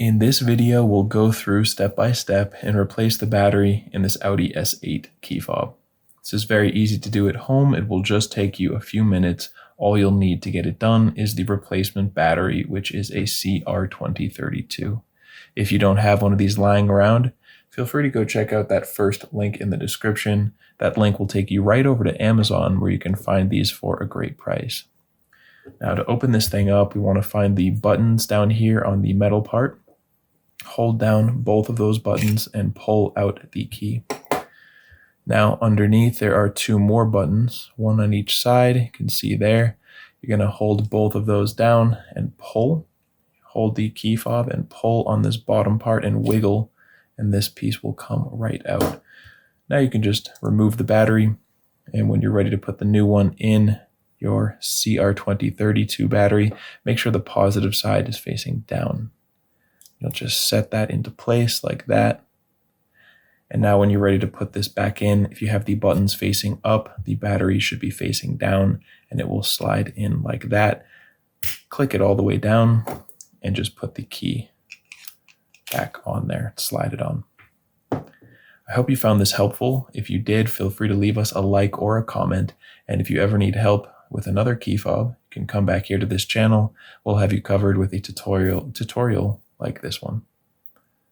In this video, we'll go through step by step and replace the battery in this Audi S8 key fob. This is very easy to do at home. It will just take you a few minutes. All you'll need to get it done is the replacement battery, which is a CR2032. If you don't have one of these lying around, feel free to go check out that first link in the description. That link will take you right over to Amazon, where you can find these for a great price. Now, to open this thing up, we want to find the buttons down here on the metal part. Hold down both of those buttons and pull out the key. Now, underneath there are two more buttons, one on each side. You can see there. You're going to hold both of those down and pull. Hold the key fob and pull on this bottom part and wiggle, and this piece will come right out. Now you can just remove the battery, and when you're ready to put the new one in your CR2032 battery, make sure the positive side is facing down. You'll just set that into place like that. And now when you're ready to put this back in, if you have the buttons facing up, the battery should be facing down, and it will slide in like that. Click it all the way down and just put the key back on there, slide it on. I hope you found this helpful. If you did, feel free to leave us a like or a comment. And if you ever need help with another key fob, you can come back here to this channel. We'll have you covered with a tutorial like this one.